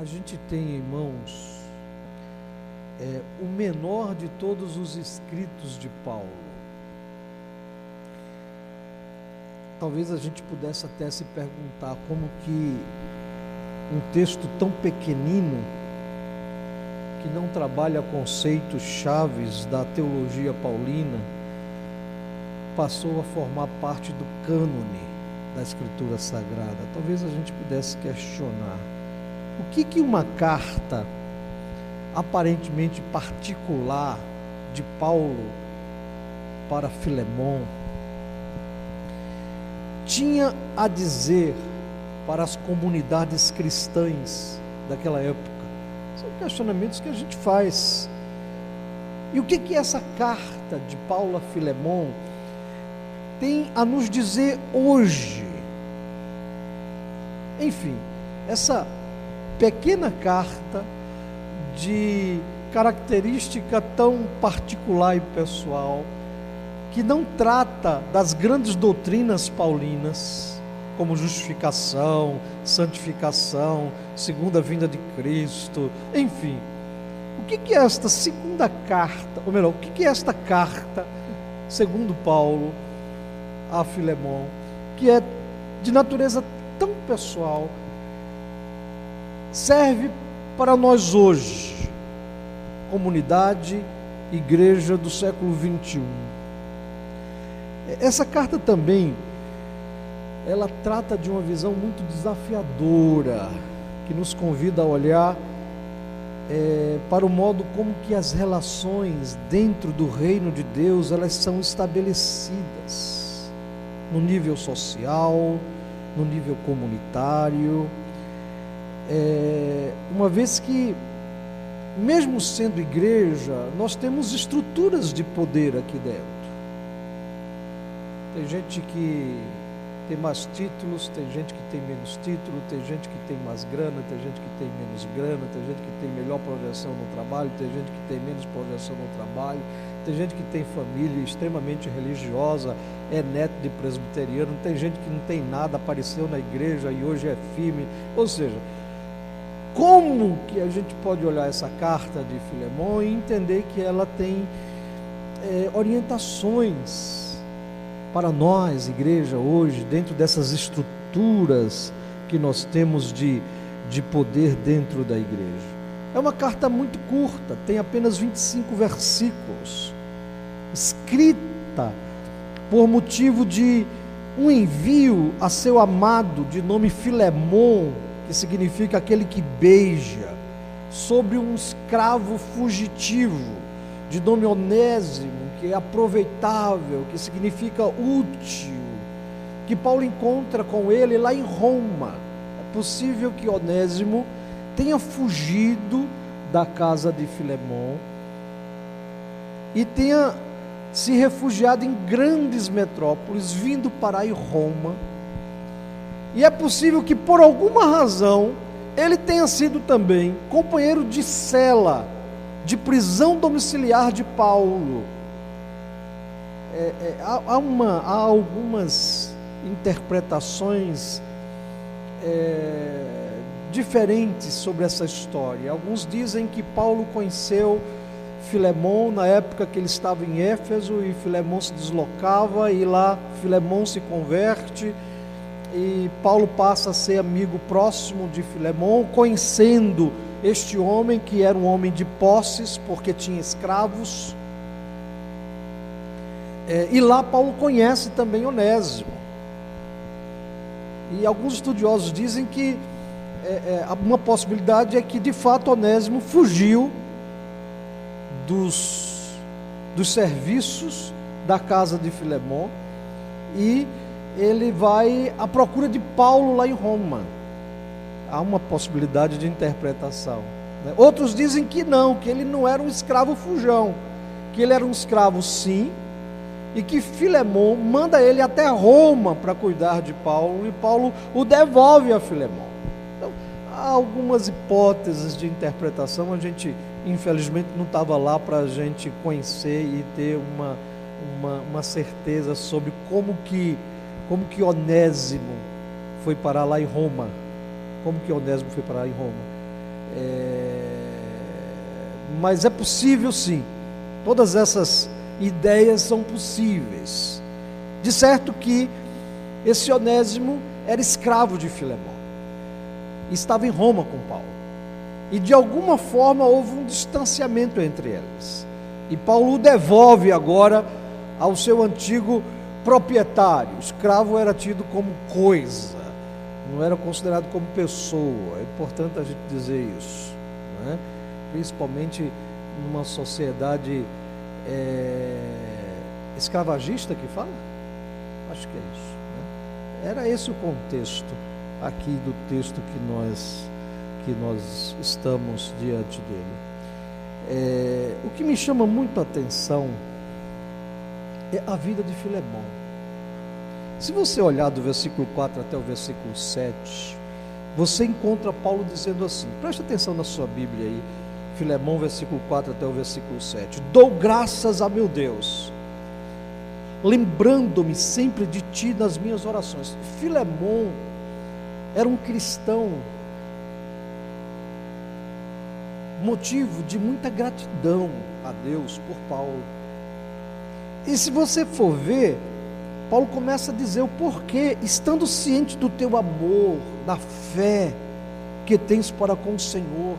A gente tem em mãos o menor de todos os escritos de Paulo. Talvez a gente pudesse até se perguntar como que um texto tão pequenino, que não trabalha conceitos chaves da teologia paulina, passou a formar parte do cânone da Escritura Sagrada. Talvez a gente pudesse questionar o que uma carta aparentemente particular de Paulo para Filemon tinha a dizer para as comunidades cristãs daquela época. São questionamentos que a gente faz. E o que essa carta de Paulo a Filemon tem a nos dizer hoje? Enfim, essa pequena carta de característica tão particular e pessoal, que não trata das grandes doutrinas paulinas, como justificação, santificação, segunda vinda de Cristo, enfim. O que é esta segunda carta, ou melhor, o que é esta carta, segundo Paulo, a Filemon, que é de natureza tão pessoal, serve para nós hoje, comunidade, igreja do século 21. Essa carta também, ela trata de uma visão muito desafiadora, que nos convida a olhar para o modo como que as relações dentro do reino de Deus, elas são estabelecidas, no nível social, no nível comunitário, uma vez que, mesmo sendo igreja, nós temos estruturas de poder aqui dentro. Tem gente que tem mais títulos, tem gente que tem menos título, tem gente que tem mais grana, tem gente que tem menos grana, tem gente que tem melhor projeção no trabalho, tem gente que tem menos projeção no trabalho, tem gente que tem família extremamente religiosa, é neto de presbiteriano, tem gente que não tem nada, apareceu na igreja e hoje é firme. Ou seja, como que a gente pode olhar essa carta de Filemon e entender que ela tem orientações para nós, igreja, hoje, dentro dessas estruturas que nós temos de poder dentro da igreja? É uma carta muito curta, tem apenas 25 versículos, escrita por motivo de um envio a seu amado de nome Filemon, que significa aquele que beija, sobre um escravo fugitivo de nome Onésimo, que é aproveitável, que significa útil, que Paulo encontra com ele lá em Roma. É possível que Onésimo tenha fugido da casa de Filemon e tenha se refugiado em grandes metrópoles, vindo parar em Roma. E é possível que, por alguma razão, ele tenha sido também companheiro de cela, de prisão domiciliar de Paulo. Há algumas interpretações diferentes sobre essa história. Alguns dizem que Paulo conheceu Filemon na época que ele estava em Éfeso, e Filemon se deslocava, e lá Filemon se converte, e Paulo passa a ser amigo próximo de Filemon, conhecendo este homem, que era um homem de posses, porque tinha escravos. E lá Paulo conhece também Onésimo. E alguns estudiosos dizem que uma possibilidade é que, de fato, Onésimo fugiu dos serviços da casa de Filemon, e ele vai à procura de Paulo lá em Roma. Há uma possibilidade de interpretação, né? Outros dizem que não, que ele não era um escravo fujão, que ele era um escravo sim, e que Filemon manda ele até Roma para cuidar de Paulo, e Paulo o devolve a Filemon. Então, há algumas hipóteses de interpretação. A gente, infelizmente, não estava lá para a gente conhecer e ter uma certeza sobre como que Onésimo foi parar lá em Roma. Como que Onésimo foi parar em Roma? Mas é possível sim, todas essas ideias são possíveis. De certo que esse Onésimo era escravo de Filemão, estava em Roma com Paulo, e de alguma forma houve um distanciamento entre eles, e Paulo o devolve agora ao seu antigo proprietário. O escravo era tido como coisa, não era considerado como pessoa. É importante a gente dizer isso, né? Principalmente numa sociedade escravagista que fala, acho que é isso, né? Era esse o contexto aqui do texto que nós estamos diante dele. O que me chama muito a atenção é a vida de Filemão. Se você olhar do versículo 4 até o versículo 7, você encontra Paulo dizendo assim, preste atenção na sua Bíblia aí, Filemão, versículo 4 até o versículo 7. Dou graças a meu Deus, lembrando-me sempre de ti nas minhas orações. Filemão era um cristão, motivo de muita gratidão a Deus por Paulo. E se você for ver, Paulo começa a dizer o porquê, estando ciente do teu amor, da fé que tens para com o Senhor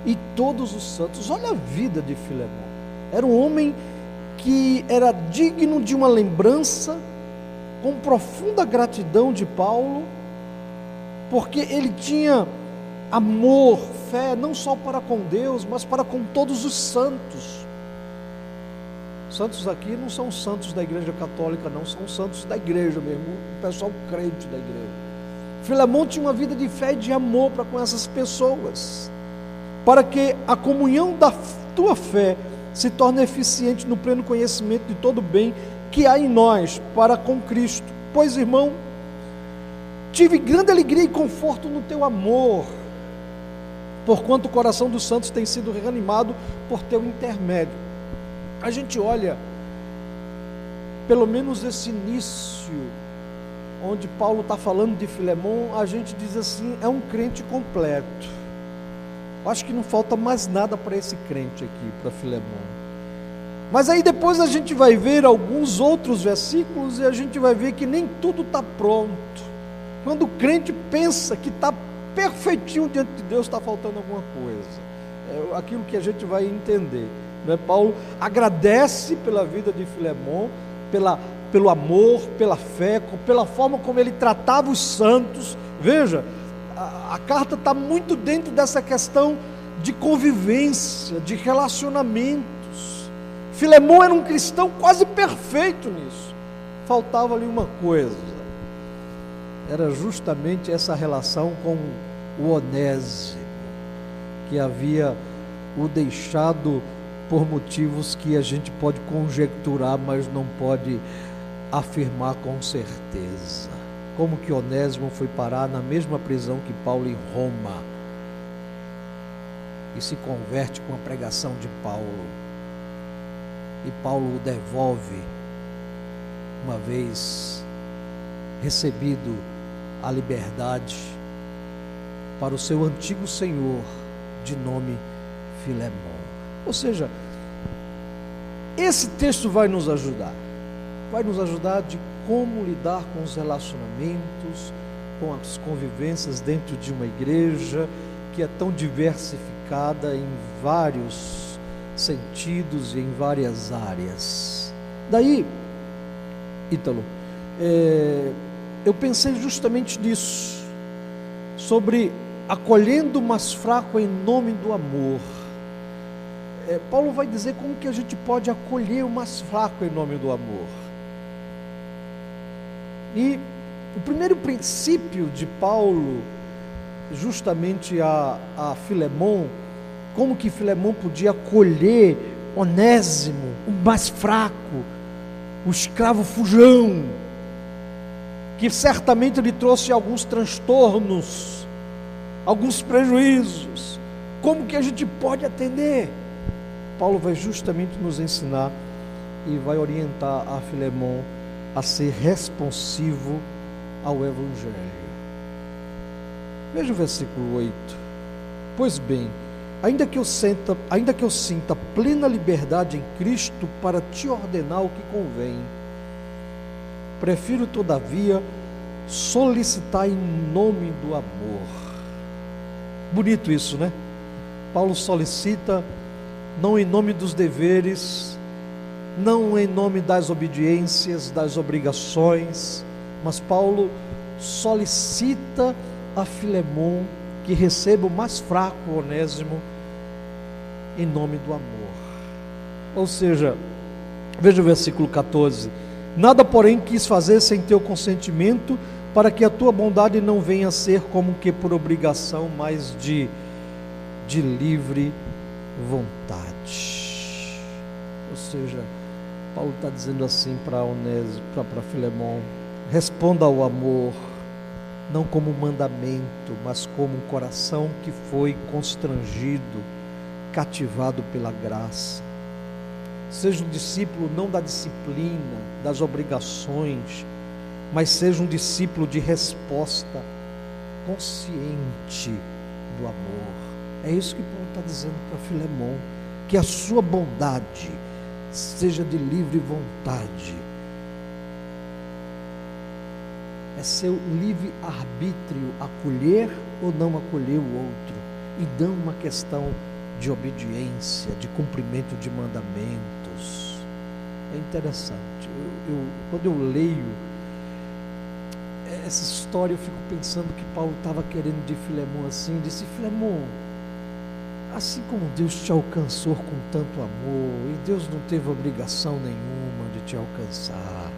e todos os santos. Olha a vida de Filemão. Era um homem que era digno de uma lembrança, com profunda gratidão de Paulo, porque ele tinha amor, fé, não só para com Deus, mas para com todos os santos. Santos aqui não são santos da igreja católica, não, são santos da igreja mesmo, o pessoal crente da igreja. Filemão tinha uma vida de fé e de amor para com essas pessoas, para que a comunhão da tua fé se torne eficiente no pleno conhecimento de todo o bem que há em nós para com Cristo. Pois, irmão, tive grande alegria e conforto no teu amor, porquanto o coração dos santos tem sido reanimado por teu intermédio. A gente olha, pelo menos esse início, onde Paulo está falando de Filemão, a gente diz assim, é um crente completo. Acho que não falta mais nada para esse crente aqui, para Filemão. Mas aí depois a gente vai ver alguns outros versículos e a gente vai ver que nem tudo está pronto. Quando o crente pensa que está perfeitinho diante de Deus, está faltando alguma coisa. É aquilo que a gente vai entender, né? Paulo agradece pela vida de Filemão, pelo amor, pela fé, pela forma como ele tratava os santos. Veja, a carta está muito dentro dessa questão de convivência, de relacionamentos. Filemão era um cristão quase perfeito nisso. Faltava ali uma coisa, era justamente essa relação com o Onésimo, que havia o deixado por motivos que a gente pode conjecturar, mas não pode afirmar com certeza. Como que Onésimo foi parar na mesma prisão que Paulo em Roma e se converte com a pregação de Paulo, e Paulo o devolve, uma vez recebido a liberdade, para o seu antigo senhor, de nome Filemão. Ou seja, esse texto vai nos ajudar de como lidar com os relacionamentos, com as convivências dentro de uma igreja que é tão diversificada em vários sentidos e em várias áreas. Daí, Ítalo, eu pensei justamente nisso, sobre acolhendo o mais fraco em nome do amor. Paulo vai dizer como que a gente pode acolher o mais fraco em nome do amor. E o primeiro princípio de Paulo, justamente a Filemão, como que Filemão podia acolher Onésimo, o mais fraco, o escravo fujão, que certamente lhe trouxe alguns transtornos, alguns prejuízos. Como que a gente pode atender? Paulo vai justamente nos ensinar e vai orientar a Filemão a ser responsivo ao Evangelho. Veja o versículo 8. Pois bem, ainda que eu sinta plena liberdade em Cristo para te ordenar o que convém, prefiro, todavia, solicitar em nome do amor. Bonito isso, né? Paulo solicita não em nome dos deveres, não em nome das obediências, das obrigações, mas Paulo solicita a Filemon que receba o mais fraco, Onésimo, em nome do amor. Ou seja, veja o versículo 14: nada, porém, quis fazer sem teu consentimento, para que a tua bondade não venha a ser como que por obrigação, mas de livre vontade. Ou seja, Paulo está dizendo assim para Onésimo, para Filemon: responda ao amor, não como mandamento, mas como um coração que foi constrangido, cativado pela graça. Seja um discípulo não da disciplina, das obrigações, mas seja um discípulo de resposta consciente do amor. É isso que Paulo está dizendo para Filemon, que a sua bondade seja de livre vontade. É seu livre arbítrio acolher ou não acolher o outro, e não uma questão de obediência, de cumprimento de mandamentos. É interessante. Quando eu leio essa história, eu fico pensando que Paulo estava querendo de Filemon assim, disse: Filemon, assim como Deus te alcançou com tanto amor, e Deus não teve obrigação nenhuma de te alcançar,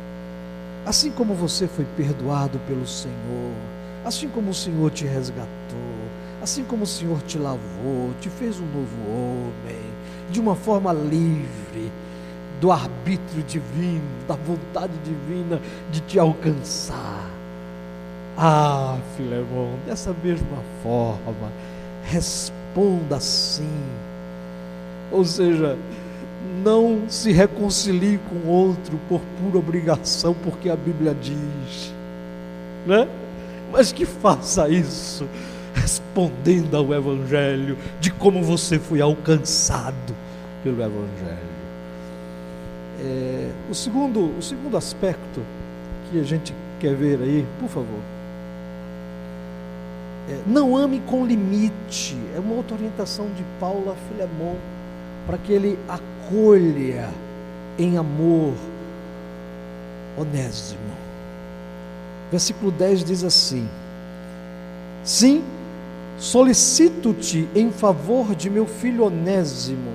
assim como você foi perdoado pelo Senhor, assim como o Senhor te resgatou, assim como o Senhor te lavou, te fez um novo homem, de uma forma livre, do arbítrio divino, da vontade divina de te alcançar. Ah, Filemon, dessa mesma forma, responda assim. Ou seja, não se reconcilie com o outro por pura obrigação, porque a Bíblia diz, né? Mas que faça isso respondendo ao Evangelho, de como você foi alcançado pelo Evangelho. O segundo aspecto que a gente quer ver aí, por favor, não ame com limite. É uma outra orientação de Paulo a Filemon, para que ele acolha em amor Onésimo. Versículo 10 diz assim: sim, solicito-te em favor de meu filho Onésimo,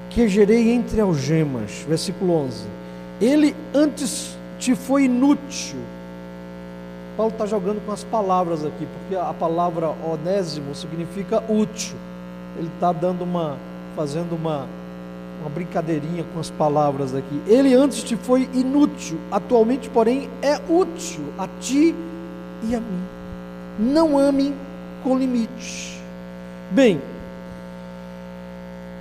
que gerei entre algemas. Versículo 11: ele antes te foi inútil. Paulo está jogando com as palavras aqui, porque a palavra Onésimo significa útil. Ele está fazendo uma brincadeirinha com as palavras aqui. Ele antes te foi inútil, atualmente, porém, é útil a ti e a mim. Não ame com limite. Bem,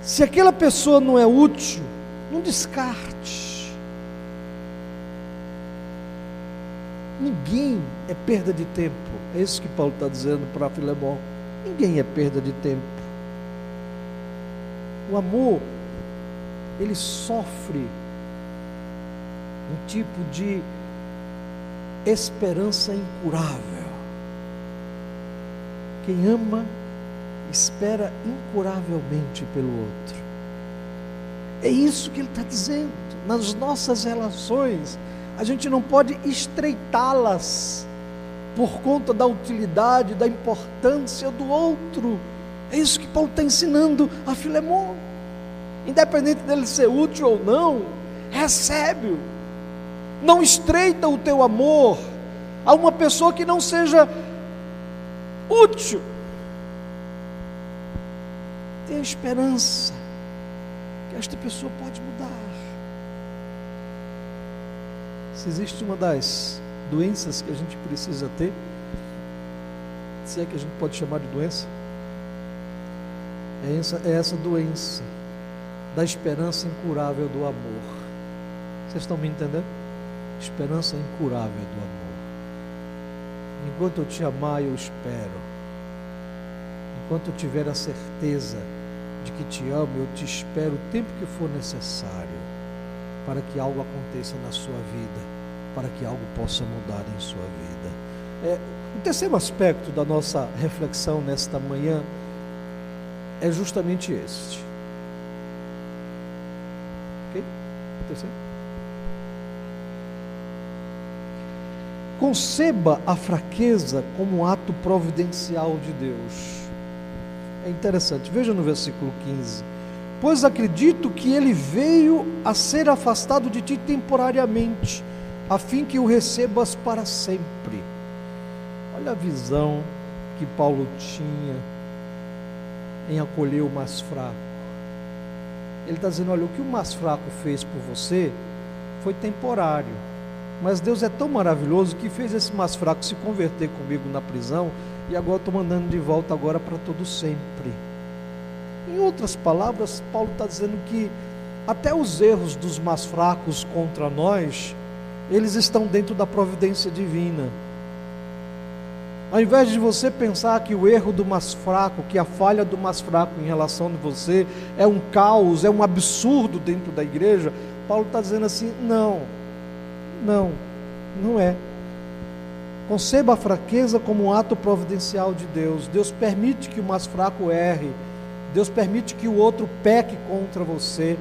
se aquela pessoa não é útil, não descarte. Ninguém é perda de tempo. É isso que Paulo está dizendo para Filemon. Ninguém é perda de tempo. O amor, ele sofre um tipo de esperança incurável. Quem ama, espera incuravelmente pelo outro. É isso que ele está dizendo. Nas nossas relações, a gente não pode estreitá-las por conta da utilidade, da importância do outro. É isso que Paulo está ensinando a Filemon. Independente dele ser útil ou não, recebe-o. Não estreita o teu amor a uma pessoa que não seja útil. Tenha esperança que esta pessoa pode mudar. Se existe uma das doenças que a gente precisa ter, se é que a gente pode chamar de doença, é essa doença da esperança incurável do amor. Vocês estão me entendendo? Esperança incurável do amor. Enquanto eu te amar, eu espero. enquanto eu tiver a certeza de que te amo, eu te espero o tempo que for necessário para que algo aconteça na sua vida, para que algo possa mudar em sua vida. O terceiro aspecto da nossa reflexão nesta manhã é justamente este. Ok? O terceiro. Conceba a fraqueza como um ato providencial de Deus. É interessante, veja no versículo 15: pois acredito que ele veio a ser afastado de ti temporariamente, a fim que o recebas para sempre. Olha a visão que Paulo tinha em acolher o mais fraco. Ele está dizendo: olha, o que o mais fraco fez por você foi temporário, mas Deus é tão maravilhoso que fez esse mais fraco se converter comigo na prisão, e agora estou mandando de volta agora para todo sempre. Em outras palavras, Paulo está dizendo que até os erros dos mais fracos contra nós, eles estão dentro da providência divina. Ao invés de você pensar que o erro do mais fraco, que a falha do mais fraco em relação a você é um caos, é um absurdo dentro da igreja, Paulo está dizendo assim: não é. Conceba a fraqueza como um ato providencial de Deus. Deus permite que o mais fraco erre, Deus permite que o outro peque contra você,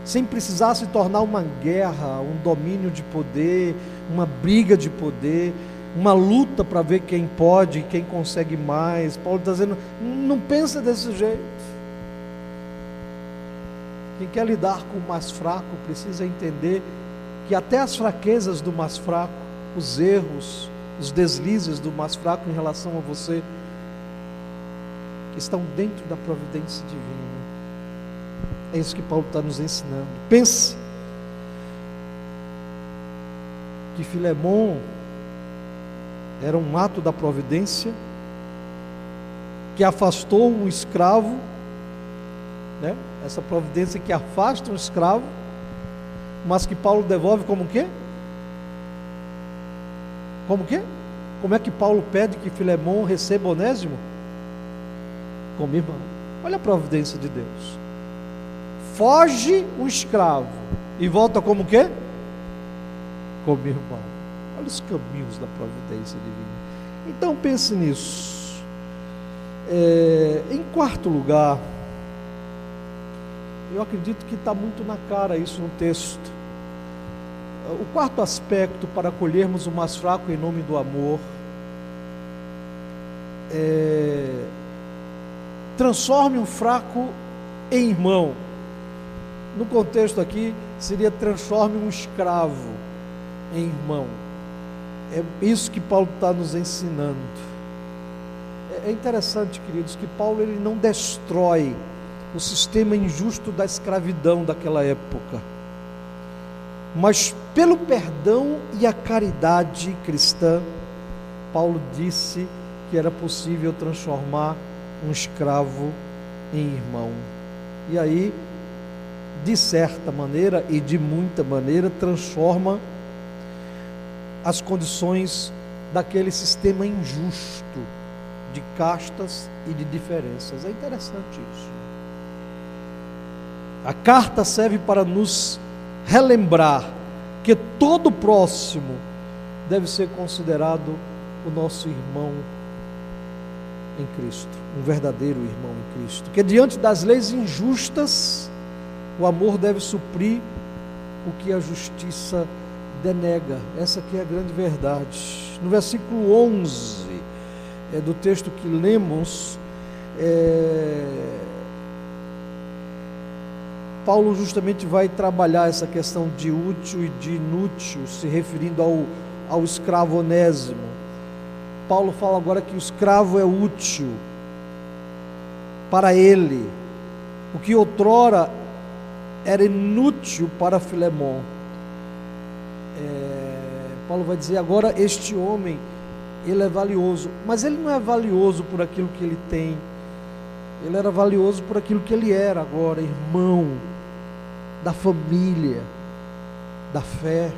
sem precisar se tornar uma guerra, um domínio de poder, uma briga de poder, uma luta para ver quem pode e quem consegue mais. Paulo está dizendo: não pensa desse jeito. Quem quer lidar com o mais fraco precisa entender que até as fraquezas do mais fraco, os erros, os deslizes do mais fraco em relação a você, estão dentro da providência divina. É isso que Paulo está nos ensinando. Pense que Filemon era um ato da providência que afastou um escravo, né? Essa providência que afasta um escravo, mas que Paulo devolve como o quê? Como o quê? Como é que Paulo pede que Filemon receba Onésimo? Como irmão. Olha a providência de Deus. Foge um escravo e volta como o quê? Como irmão. Olha os caminhos da providência divina. Então pense nisso. Em quarto lugar, eu acredito que está muito na cara isso no texto. O quarto aspecto para acolhermos o mais fraco em nome do amor transforme um fraco em irmão. No contexto aqui seria: transforme um escravo em irmão. É isso que Paulo está nos ensinando. É interessante, queridos, que Paulo ele não destrói o sistema injusto da escravidão daquela época, mas pelo perdão e a caridade cristã, Paulo disse que era possível transformar um escravo em irmão. E aí, de certa maneira e de muita maneira, transforma as condições daquele sistema injusto de castas e de diferenças. É interessante isso. A carta serve para nos relembrar que todo próximo deve ser considerado o nosso irmão em Cristo, um verdadeiro irmão em Cristo, que diante das leis injustas, o amor deve suprir o que a justiça denega. Essa aqui é a grande verdade. No versículo 11 do texto que lemos, Paulo justamente vai trabalhar essa questão de útil e de inútil, se referindo ao escravo Onésimo. Paulo fala agora que o escravo é útil para ele, o que outrora era inútil para Filemon. Paulo vai dizer agora: este homem, ele é valioso, mas ele não é valioso por aquilo que ele tem, ele era valioso por aquilo que ele era agora, irmão da família, da fé,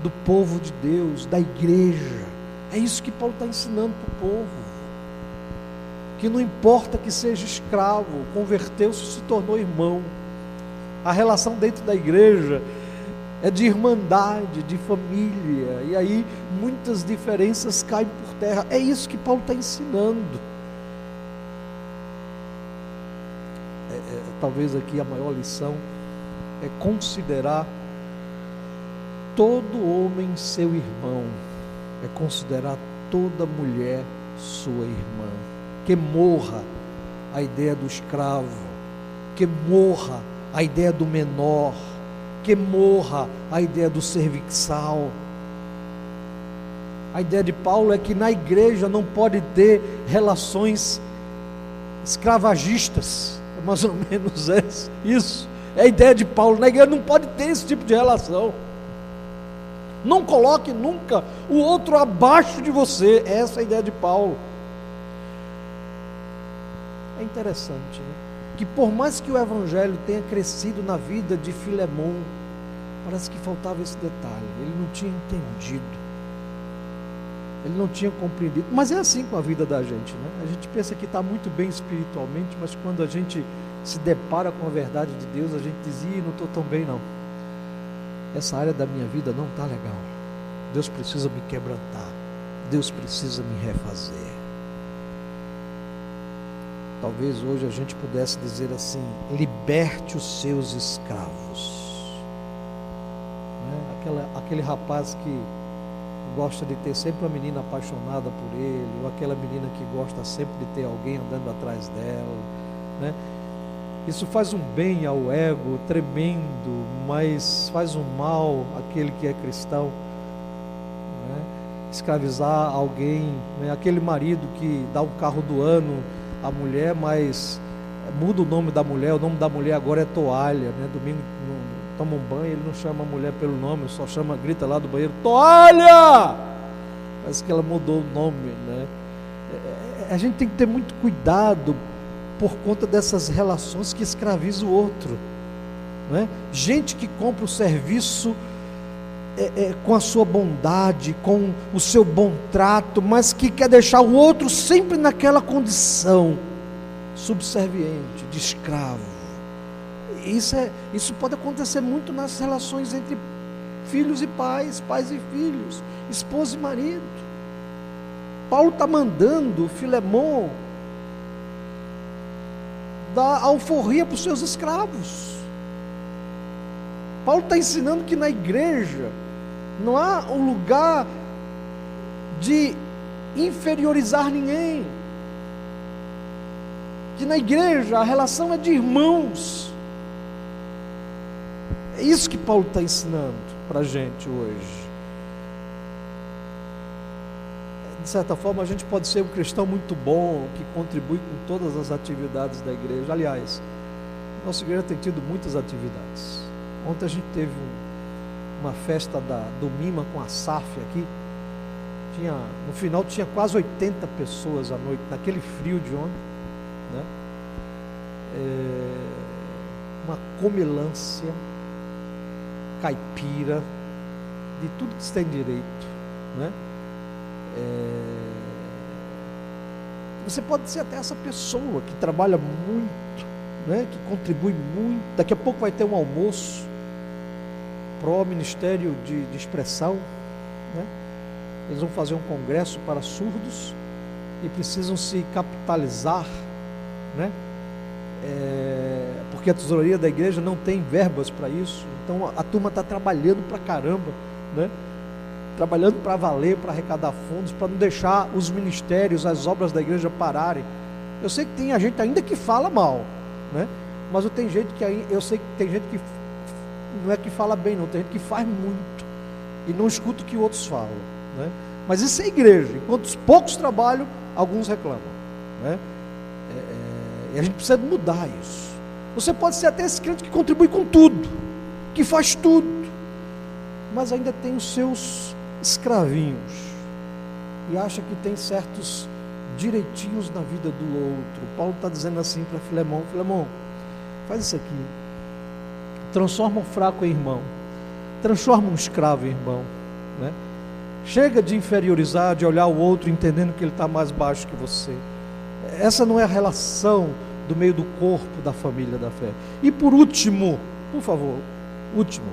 do povo de Deus, da igreja. É isso que Paulo está ensinando para o povo. que não importa que seja escravo, converteu-se e se tornou irmão. A relação dentro da igreja é de irmandade, de família, e aí muitas diferenças caem por terra. É isso que Paulo está ensinando. Talvez aqui a maior lição é considerar todo homem seu irmão, é considerar toda mulher sua irmã. Que morra a ideia do escravo, que morra a ideia do menor, que morra a ideia do serviçal. A ideia de Paulo é que na igreja não pode ter relações escravagistas, é mais ou menos isso, é a ideia de Paulo. Na igreja não pode ter esse tipo de relação. Não coloque nunca o outro abaixo de você. Essa é a ideia de Paulo. É interessante, né? Que por mais que o evangelho tenha crescido na vida de Filemon, parece que faltava esse detalhe. Ele não tinha entendido, ele não tinha compreendido. Mas é assim com a vida da gente, né? A gente pensa que está muito bem espiritualmente, mas quando a gente se depara com a verdade de Deus, a gente diz: ih, não estou tão bem não, essa área da minha vida não está legal, Deus precisa me quebrantar, Deus precisa me refazer. Talvez hoje a gente pudesse dizer assim: liberte os seus escravos, né? Aquele rapaz que gosta de ter sempre uma menina apaixonada por ele, ou aquela menina que gosta sempre de ter alguém andando atrás dela, né? Isso faz um bem ao ego tremendo, mas faz um mal àquele que é cristão, né? Escravizar alguém, né? Aquele marido que dá o carro do ano à mulher, mas muda o nome da mulher, o nome da mulher agora é toalha, né? Domingo toma um banho, ele não chama a mulher pelo nome, só chama, grita lá do banheiro: toalha! Parece que ela mudou o nome, né? A gente tem que ter muito cuidado por conta dessas relações que escravizam o outro, né? Gente que compra o serviço com a sua bondade, com o seu bom trato, mas que quer deixar o outro sempre naquela condição subserviente, de escravo. Isso pode acontecer muito nas relações entre filhos e pais, pais e filhos, esposa e marido. Paulo está mandando Filemon dar alforria para os seus escravos. Paulo está ensinando que na igreja não há um lugar de inferiorizar ninguém, que na igreja a relação é de irmãos. É isso que Paulo está ensinando para a gente hoje. De certa forma, a gente pode ser um cristão muito bom, que contribui com todas as atividades da igreja. Aliás, nossa igreja tem tido muitas atividades. Ontem a gente teve uma festa do Mima com a SAF aqui. No final tinha quase 80 pessoas à noite, naquele frio de ontem, né? Uma comelância caipira de tudo que se tem direito, né? Você pode ser até essa pessoa que trabalha muito, né? Que contribui muito. Daqui a pouco vai ter um almoço pro Ministério de Expressão, né? Eles vão fazer um congresso para surdos e precisam se capitalizar, né? Porque a tesouraria da igreja não tem verbas para isso. Então a turma está trabalhando pra caramba, né? Trabalhando para valer, para arrecadar fundos, para não deixar os ministérios, as obras da igreja pararem. Eu sei que tem a gente ainda que fala mal, né? Mas eu sei que tem gente que não é que fala bem não, tem gente que faz muito e não escuta o que outros falam, né? Mas isso é igreja. Enquanto os poucos trabalham, alguns reclamam, né? E a gente precisa mudar isso. Você pode ser até esse crente que contribui com tudo, que faz tudo, mas ainda tem os seus escravinhos e acha que tem certos direitinhos na vida do outro. Paulo está dizendo assim para Filemon: Filemon, faz isso aqui, transforma um fraco em irmão, transforma um escravo em irmão, né? Chega de inferiorizar, de olhar o outro entendendo que ele está mais baixo que você. Essa não é a relação do meio do corpo da família da fé. E por último, por favor, último,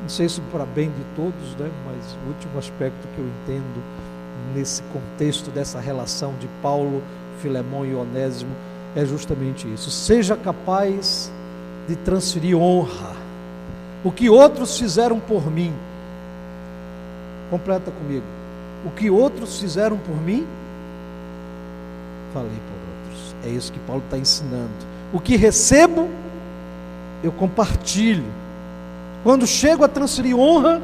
não sei se para bem de todos, né? Mas o último aspecto que eu entendo nesse contexto dessa relação de Paulo, Filemão e Onésimo é justamente isso. Seja capaz de transferir honra. O que outros fizeram por mim, completa comigo. O que outros fizeram por mim, falei por outros. É isso que Paulo está ensinando. O que recebo, eu compartilho. Quando chego a transferir honra,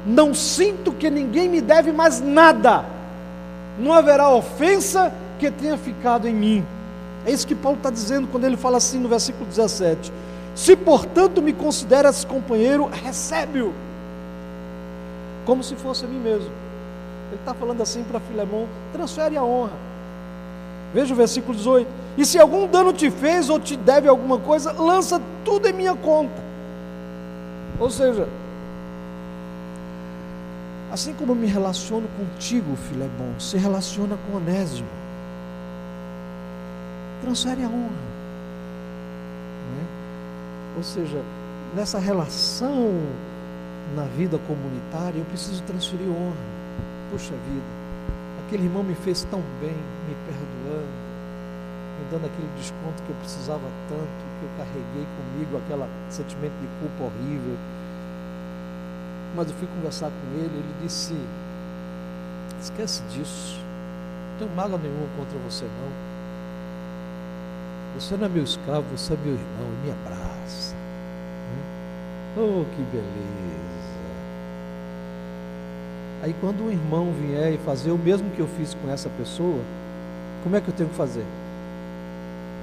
não sinto que ninguém me deve mais nada. Não haverá ofensa que tenha ficado em mim. É isso que Paulo está dizendo quando ele fala assim no versículo 17. Se portanto me consideras companheiro, recebe-o. Como se fosse a mim mesmo. Ele está falando assim para Filemão, transfere a honra. Veja o versículo 18. E se algum dano te fez ou te deve alguma coisa, lança tudo em minha conta. Ou seja, assim como eu me relaciono contigo, Filemão, se relaciona com Onésimo. Transfere a honra. Não é? Ou seja, nessa relação na vida comunitária, eu preciso transferir honra. Puxa vida, aquele irmão me fez tão bem, me perdoando, me dando aquele desconto que eu precisava tanto, que eu carreguei comigo, aquele sentimento de culpa horrível. Mas eu fui conversar com ele disse, esquece disso, não tenho mágoa nenhuma contra você não. Você não é meu escravo, você é meu irmão, e me abraça. Oh, que beleza. Aí quando um irmão vier e fazer o mesmo que eu fiz com essa pessoa, como é que eu tenho que fazer?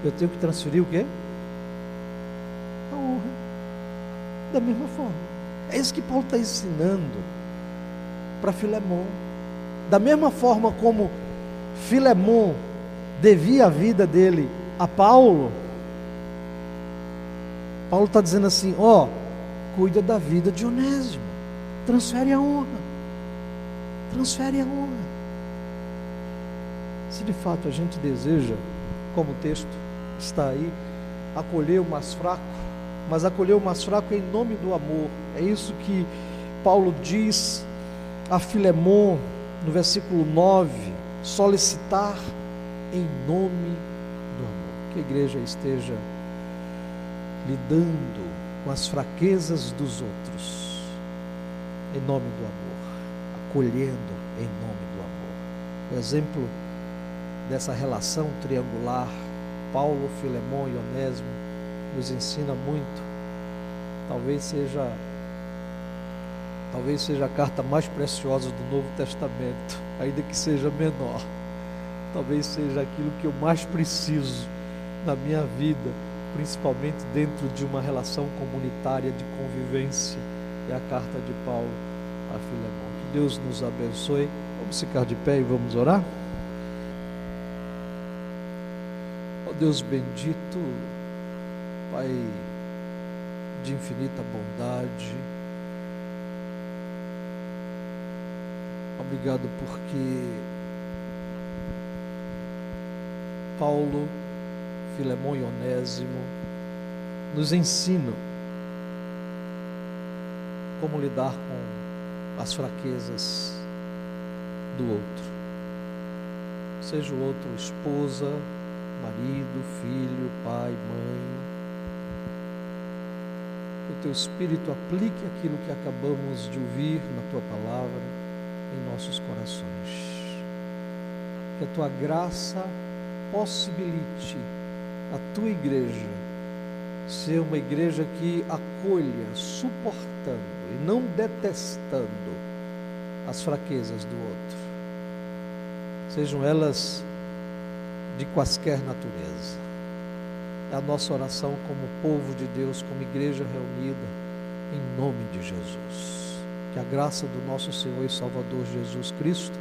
Eu tenho que transferir o quê? A honra. Da mesma forma. É isso que Paulo está ensinando para Filemão. Da mesma forma como Filemão devia a vida dele a Paulo, Paulo está dizendo assim, cuida da vida de Onésimo, transfere a honra. Transfere a honra. Se de fato a gente deseja, como o texto está aí, acolher o mais fraco, mas acolher o mais fraco em nome do amor. É isso que Paulo diz a Filemão no versículo 9, solicitar em nome do amor. Que a igreja esteja lidando com as fraquezas dos outros em nome do amor, acolhendo em nome do amor. O exemplo dessa relação triangular, Paulo, Filemão e Onésimo, nos ensina muito. Talvez seja a carta mais preciosa do Novo Testamento, ainda que seja menor. Talvez seja aquilo que eu mais preciso na minha vida, principalmente dentro de uma relação comunitária de convivência. É a carta de Paulo a Filemão. Que Deus nos abençoe. Vamos ficar de pé e vamos orar? Ó Deus bendito, Pai de infinita bondade, obrigado porque Paulo, Filemão e Onésimo nos ensinam como lidar com as fraquezas do outro, seja o outro esposa, marido, filho, pai, mãe. Que o teu Espírito aplique aquilo que acabamos de ouvir na tua palavra em nossos corações. Que a tua graça possibilite a tua igreja ser uma igreja que acolha, suportando e não detestando as fraquezas do outro, sejam elas de quaisquer natureza. É a nossa oração como povo de Deus, como igreja reunida, em nome de Jesus. Que a graça do nosso Senhor e Salvador Jesus Cristo,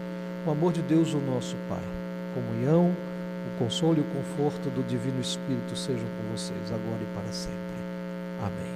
o amor de Deus, o nosso Pai, a comunhão, o consolo e o conforto do Divino Espírito sejam com vocês, agora e para sempre. Amém.